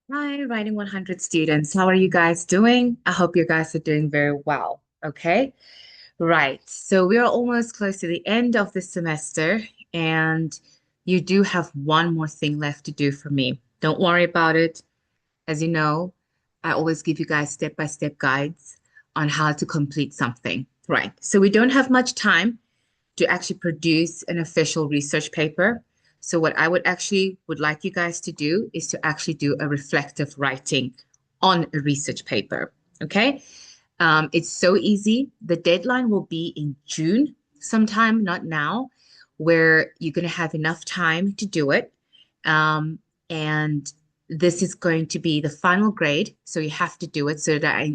Hi, Writing 100 students. How are you guys doing? I hope you guys are doing very well. Okay. Right. So we are almost close to the end of the semester, and you do have one more thing left to do for me. Don't worry about it. As you know, I always give you guys step-by-step guides on how to complete something. Right. So we don't have much time to actually produce an official research paper. So what I would like you guys to do is to actually do a reflective writing on a research paper. Okay. It's so easy. The deadline will be in June sometime, not now, where you're going to have enough time to do it. And this is going to be the final grade. So you have to do it so that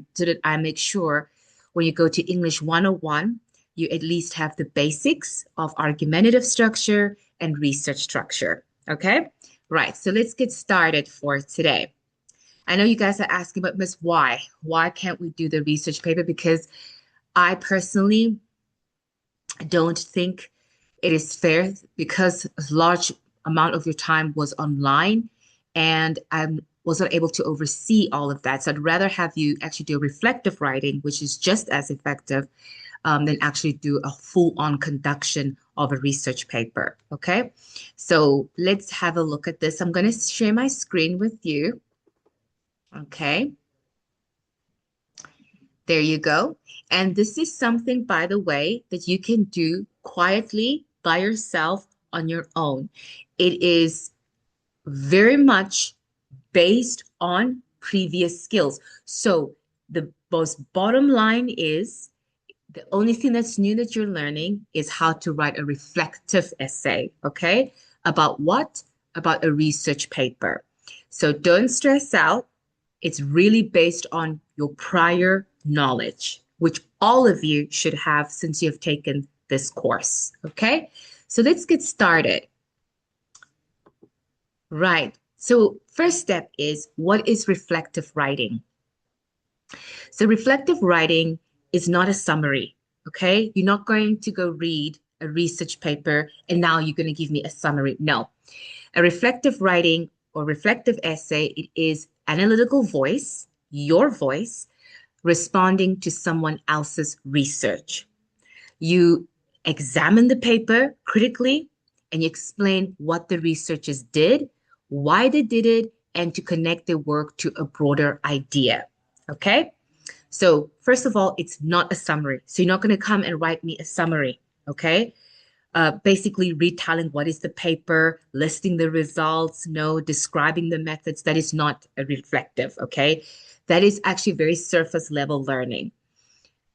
I make sure when you go to English 101, you at least have the basics of argumentative structure and research structure. Okay? Right. So let's get started for today. I know you guys are asking, but Miss, why? Why can't we do the research paper? Because I personally don't think it is fair because a large amount of your time was online and I wasn't able to oversee all of that. So I'd rather have you actually do reflective writing, which is just as effective than actually do a full-on conduction of a research paper. Okay, so let's have a look at this. I'm going to share my screen with you. Okay. There you go. And this is something, by the way, that you can do quietly by yourself on your own. It is very much based on previous skills. So the most bottom line is the only thing that's new that you're learning is how to write a reflective essay, okay? About what? About a research paper. So don't stress out. It's really based on your prior knowledge, which all of you should have since you have taken this course, okay? So let's get started. Right. So first step is, what is reflective writing? So reflective writing is not a summary, okay? You're not going to go read a research paper and now you're going to give me a summary. No. A reflective writing or reflective essay, it is analytical voice, your voice, responding to someone else's research. You examine the paper critically and you explain what the researchers did, why they did it, and to connect their work to a broader idea. Okay? So, first of all, it's not a summary. So, you're not going to come and write me a summary. Okay? Basically, retelling what is the paper, listing the results, no, describing the methods. That is not a reflective. Okay? That is actually very surface level learning.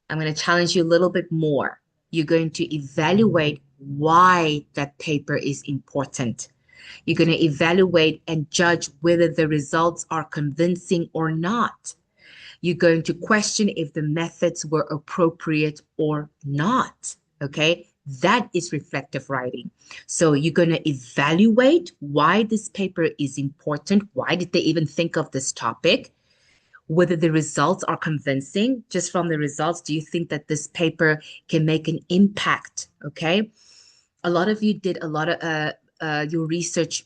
I'm going to challenge you a little bit more. You're going to evaluate why that paper is important. You're going to evaluate and judge whether the results are convincing or not. You're going to question if the methods were appropriate or not. Okay. That is reflective writing. So you're going to evaluate why this paper is important. Why did they even think of this topic? Whether the results are convincing. Just from the results, do you think that this paper can make an impact? Okay. A lot of you did a lot of your research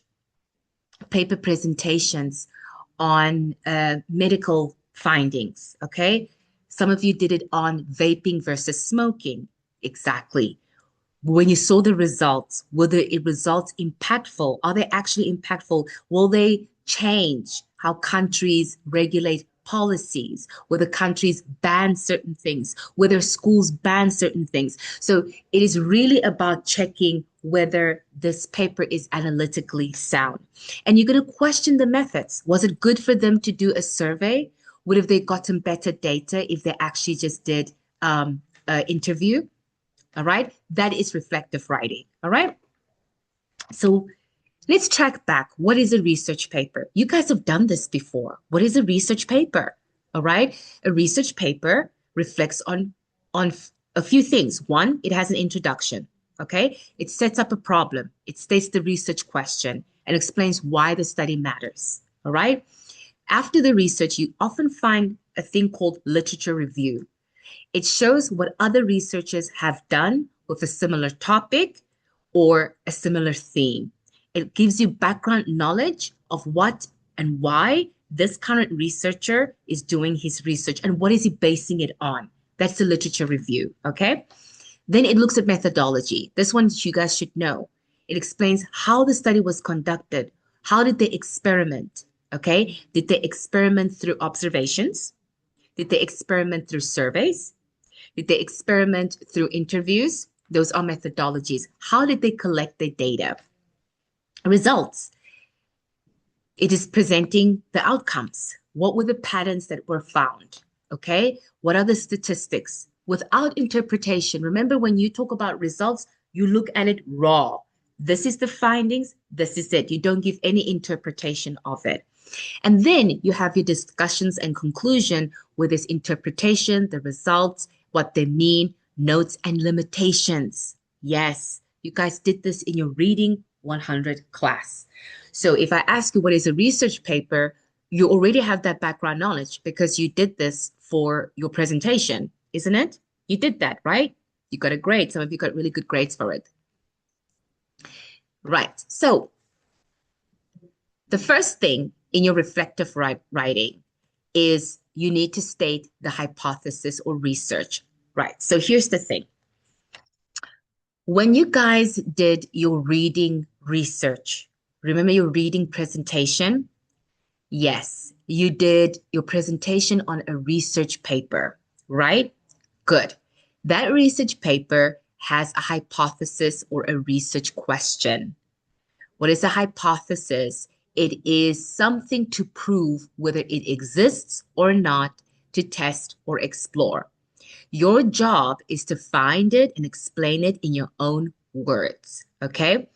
paper presentations on medical findings. Okay. Some of you did it on vaping versus smoking. Exactly. When you saw the results, were the results impactful? Are they actually impactful? Will they change how countries regulate policies? Whether countries ban certain things? Whether schools ban certain things? So it is really about checking whether this paper is analytically sound. And you're going to question the methods. Was it good for them to do a survey? Would have they gotten better data if they actually just did an interview? All right. That is reflective writing. All right. So let's track back. What is a research paper? You guys have done this before. What is a research paper? All right. A research paper reflects on a few things. One, it has an introduction. Okay. It sets up a problem. It states the research question and explains why the study matters. All right. After the research, you often find a thing called literature review. It shows what other researchers have done with a similar topic or a similar theme. It gives you background knowledge of what and why this current researcher is doing his research and what is he basing it on? That's the literature review, okay? Then it looks at methodology. This one you guys should know. It explains how the study was conducted. How did they experiment? Okay. Did they experiment through observations? Did they experiment through surveys? Did they experiment through interviews? Those are methodologies. How did they collect the data? Results. It is presenting the outcomes. What were the patterns that were found? Okay. What are the statistics? Without interpretation. Remember, when you talk about results, you look at it raw. This is the findings. This is it. You don't give any interpretation of it. And then you have your discussions and conclusion with this interpretation, the results, what they mean, notes, and limitations. Yes, you guys did this in your Reading 100 class. So if I ask you what is a research paper, you already have that background knowledge because you did this for your presentation, isn't it? You did that, right? You got a grade. Some of you got really good grades for it. Right. So the first thing in your reflective writing is you need to state the hypothesis or research. Right. So here's the thing. When you guys did your reading research, remember your reading presentation? Yes, you did your presentation on a research paper, right? Good. That research paper has a hypothesis or a research question. What is a hypothesis? It is something to prove whether it exists or not, to test or explore. Your job is to find it and explain it in your own words, okay?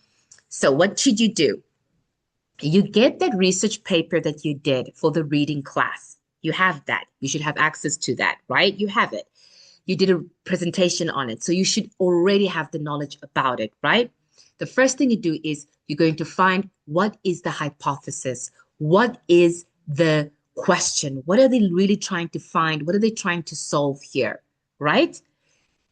So what should you do? You get that research paper that you did for the reading class. You have that. You should have access to that, right? You have it. You did a presentation on it, so you should already have the knowledge about it, right? The first thing you do is you're going to find what is the hypothesis? What is the question? What are they really trying to find? What are they trying to solve here, right?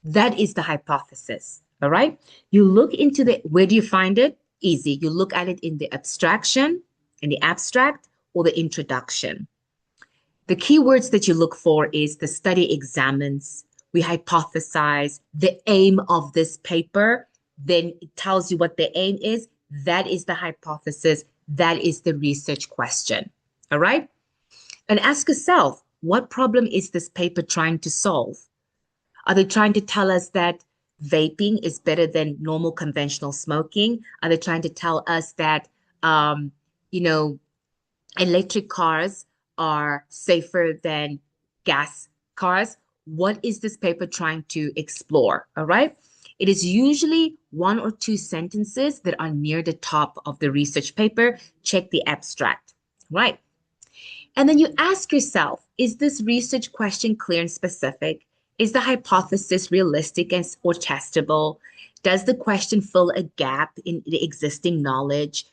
That is the hypothesis, all right? You look into where do you find it? Easy. You look at it in the abstraction, in the abstract, or the introduction. The keywords that you look for is the study examines, we hypothesize, the aim of this paper, then it tells you what the aim is. That is the hypothesis. That is the research question. All right? And ask yourself, what problem is this paper trying to solve? Are they trying to tell us that vaping is better than normal conventional smoking? Are they trying to tell us that, electric cars are safer than gas cars? What is this paper trying to explore? All right. It is usually one or two sentences that are near the top of the research paper. Check the abstract, right? And then you ask yourself, is this research question clear and specific? Is the hypothesis realistic or testable? Does the question fill a gap in the existing knowledge?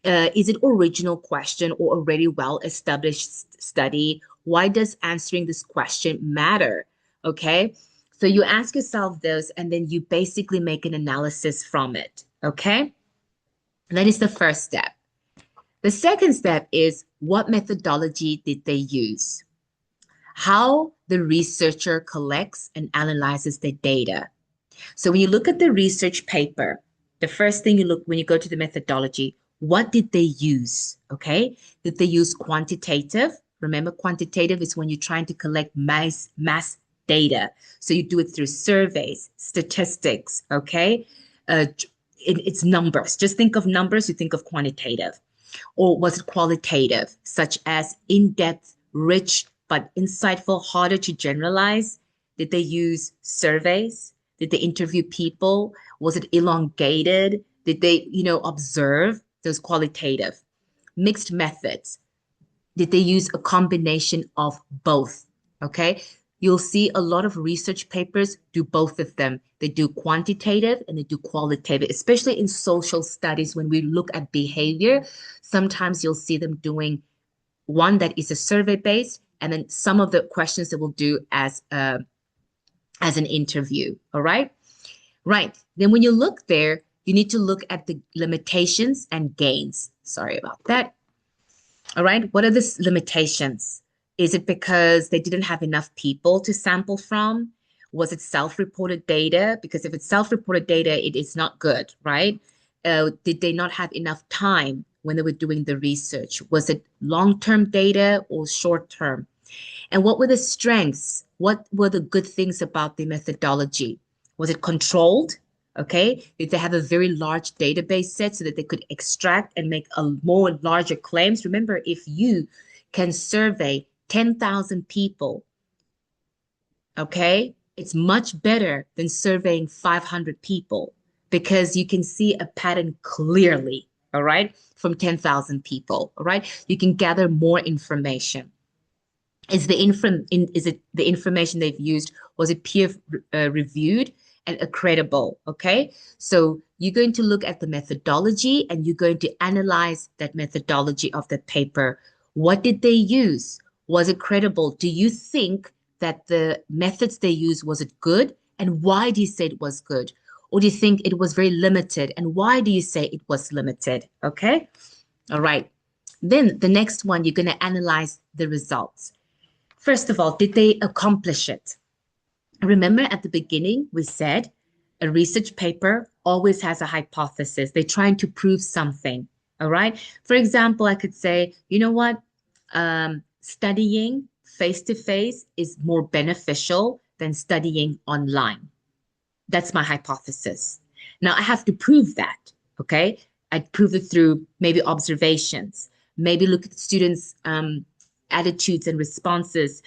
Is it original question or already well-established study? Why does answering this question matter? Okay, so you ask yourself those and then you basically make an analysis from it. Okay, and that is the first step. The second step is what methodology did they use? How the researcher collects and analyzes the data. So when you look at the research paper, the first thing you look when you go to the methodology, what did they use? Okay, did they use quantitative? Remember, quantitative is when you're trying to collect mass data. So you do it through surveys, statistics, okay? It's numbers. Just think of numbers, you think of quantitative. Or was it qualitative, such as in-depth, rich, but insightful, harder to generalize? Did they use surveys? Did they interview people? Was it elongated? Did they, observe? Those qualitative. Mixed methods. Did they use a combination of both? Okay. You'll see a lot of research papers do both of them. They do quantitative and they do qualitative, especially in social studies. When we look at behavior, sometimes you'll see them doing one that is a survey based, and then some of the questions that we'll do as an interview. All right. Right. Then when you look there, you need to look at the limitations and gains. Sorry about that. All right. What are the limitations? Is it because they didn't have enough people to sample from? Was it self-reported data? Because if it's self-reported data, it is not good, right? Did they not have enough time when they were doing the research? Was it long-term data or short-term? And what were the strengths? What were the good things about the methodology? Was it controlled? Okay. Did they have a very large database set so that they could extract and make a more larger claims? Remember, if you can survey 10,000 people, okay, it's much better than surveying 500 people because you can see a pattern clearly, all right, from 10,000 people, all right? You can gather more information. Is it the information they've used? Was it peer reviewed and credible? Okay, so you're going to look at the methodology and you're going to analyze that methodology of the paper. What did they use? Was it credible? Do you think that the methods they used, was it good? And why do you say it was good? Or do you think it was very limited? And why do you say it was limited? Okay, all right. Then the next one, you're going to analyze the results. First of all, did they accomplish it? Remember at the beginning, we said a research paper always has a hypothesis. They're trying to prove something. All right. For example, I could say, you know what? Studying face to face is more beneficial than studying online. That's my hypothesis. Now I have to prove that. Okay. I prove it through maybe observations, maybe look at the students' attitudes and responses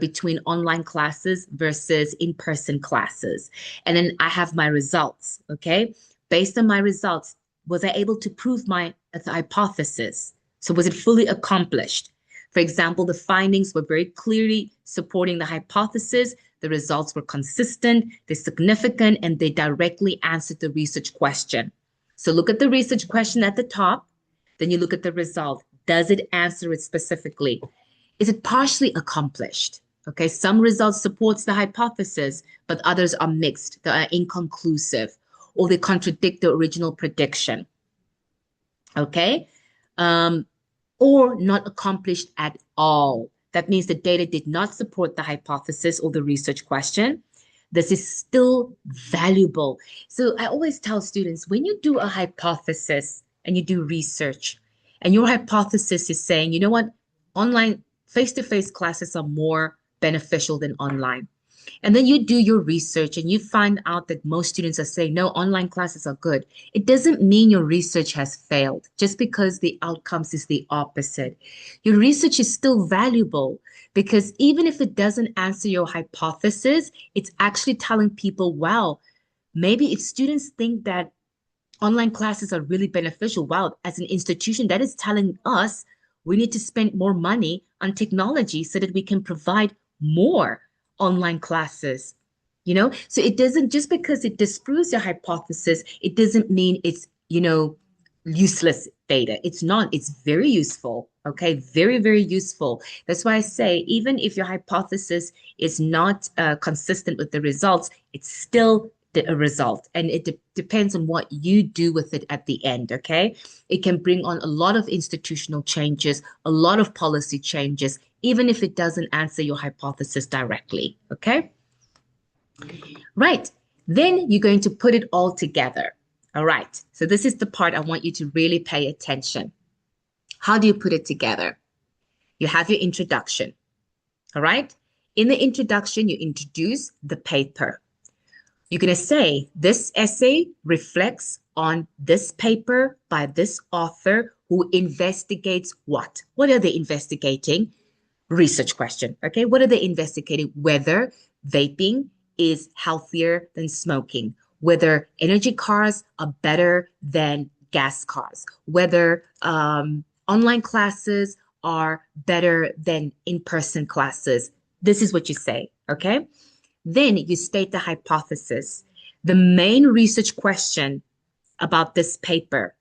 between online classes versus in-person classes. And then I have my results, okay? Based on my results, was I able to prove my hypothesis? So was it fully accomplished? For example, the findings were very clearly supporting the hypothesis. The results were consistent, they're significant, and they directly answered the research question. So look at the research question at the top, then you look at the result. Does it answer it specifically? Is it partially accomplished? Okay, some results supports the hypothesis, but others are mixed, they are inconclusive, or they contradict the original prediction. Okay, or not accomplished at all. That means the data did not support the hypothesis or the research question. This is still valuable. So I always tell students, when you do a hypothesis and you do research, and your hypothesis is saying, you know what, online face-to-face classes are more beneficial than online. And then you do your research and you find out that most students are saying, no, online classes are good. It doesn't mean your research has failed just because the outcomes is the opposite. Your research is still valuable because even if it doesn't answer your hypothesis, it's actually telling people, wow, maybe if students think that online classes are really beneficial, wow, as an institution, that is telling us we need to spend more money on technology so that we can provide more online classes. So it doesn't, just because it disproves your hypothesis, it doesn't mean it's, useless data. It's not. It's very useful. Okay, very, very useful. That's why I say, even if your hypothesis is not consistent with the results, it's still a result, and it depends on what you do with it at the end. Okay, it can bring on a lot of institutional changes, a lot of policy changes, even if it doesn't answer your hypothesis directly. Okay, right. Then you're going to put it all together. All right, so this is the part I want you to really pay attention. How do you put it together? You have your introduction. All right, in the introduction, you introduce the paper. You're going to say, this essay reflects on this paper by this author who investigates what? What are they investigating? Research question. Okay, what are they investigating? Whether vaping is healthier than smoking, whether energy cars are better than gas cars, whether online classes are better than in-person classes. This is what you say, okay? Then you state the hypothesis. The main research question about this paper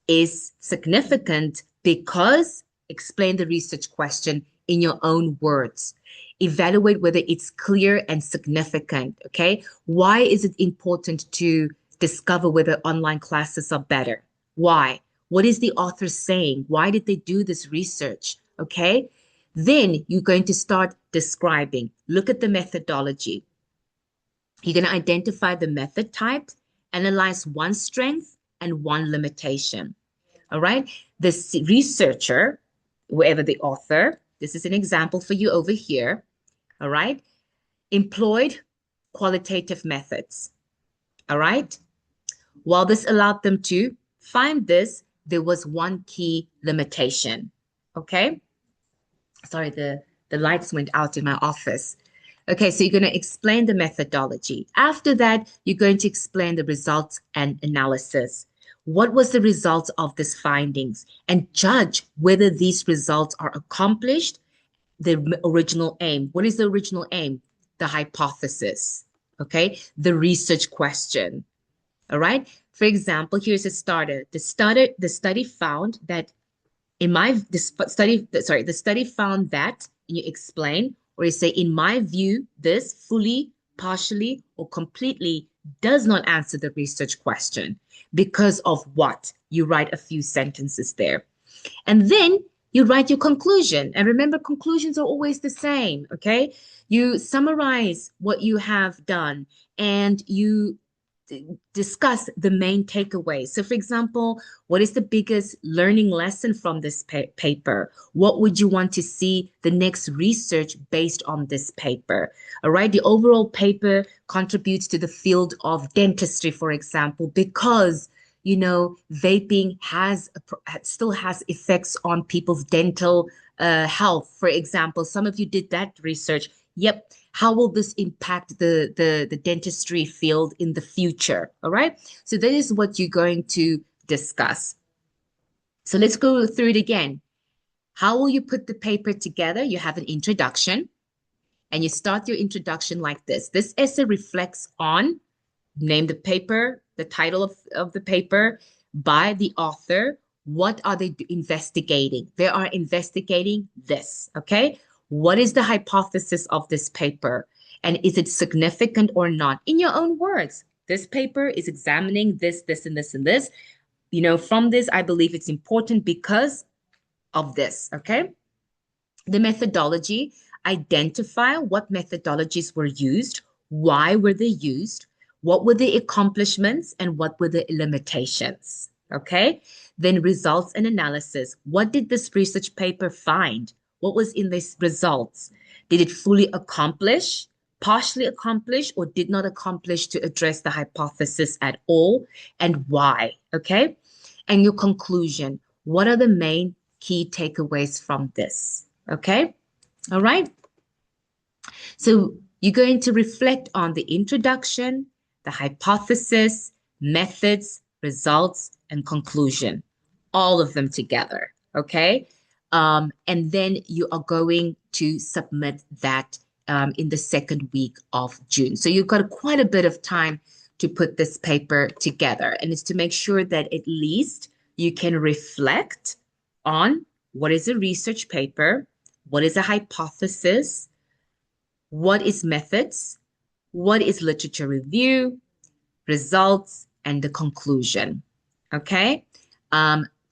is significant because explain the research question in your own words. Evaluate whether it's clear and significant, okay? Why is it important to discover whether online classes are better? Why? What is the author saying? Why did they do this research? Okay. Then you're going to start describing. Look at the methodology. You're going to identify the method type, analyze one strength and one limitation. All right. The researcher, whoever the author, this is an example for you over here. All right. Employed qualitative methods. All right. While this allowed them to find this, there was one key limitation. Okay. Sorry, the lights went out in my office. Okay, so you're going to explain the methodology. After that, you're going to explain the results and analysis. What was the results of these findings? And judge whether these results are accomplished, the original aim. What is the original aim? The hypothesis, okay? The research question, all right? For example, here's a starter. The study found that the study found that, and you explain, or you say, in my view, this fully, partially, or completely does not answer the research question because of what? You write a few sentences there. And then you write your conclusion. And remember, conclusions are always the same, okay? You summarize what you have done and you discuss the main takeaways. So, for example, what is the biggest learning lesson from this paper? What would you want to see the next research based on this paper? All right, the overall paper contributes to the field of dentistry, for example, because vaping still has effects on people's dental health. For example, some of you did that research. Yep. How will this impact the dentistry field in the future? All right. So that is what you're going to discuss. So let's go through it again. How will you put the paper together? You have an introduction and you start your introduction like this. This essay reflects on, name the paper, the title of the paper, by the author. What are they investigating? They are investigating this. Okay. What is the hypothesis of this paper? And is it significant or not? In your own words, this paper is examining this, this, and this, and this. From this, I believe it's important because of this, okay? The methodology, identify what methodologies were used, why were they used, what were the accomplishments, and what were the limitations, okay? Then results and analysis. What did this research paper find? What was in these results? Did it fully accomplish, partially accomplish, or did not accomplish to address the hypothesis at all? And why? Okay. And your conclusion. What are the main key takeaways from this? Okay. All right. So you're going to reflect on the introduction, the hypothesis, methods, results, and conclusion. All of them together. Okay. And then you are going to submit that in the second week of June. So you've got quite a bit of time to put this paper together. And it's to make sure that at least you can reflect on what is a research paper, what is a hypothesis, what is methods, what is literature review, results, and the conclusion. Okay?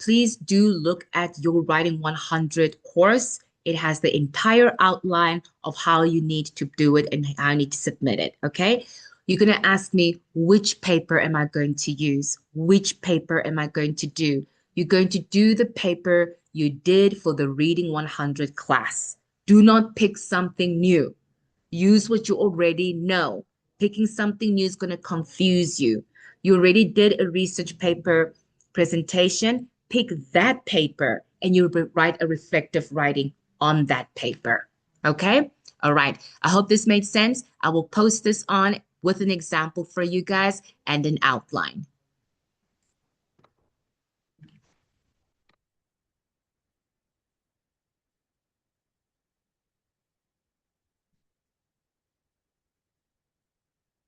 Please do look at your Writing 100 course. It has the entire outline of how you need to do it and how you need to submit it, okay? You're going to ask me, which paper am I going to use? Which paper am I going to do? You're going to do the paper you did for the Reading 100 class. Do not pick something new. Use what you already know. Picking something new is going to confuse you. You already did a research paper presentation. Pick that paper and you write a reflective writing on that paper. Okay? All right. I hope this made sense. I will post this on with an example for you guys and an outline.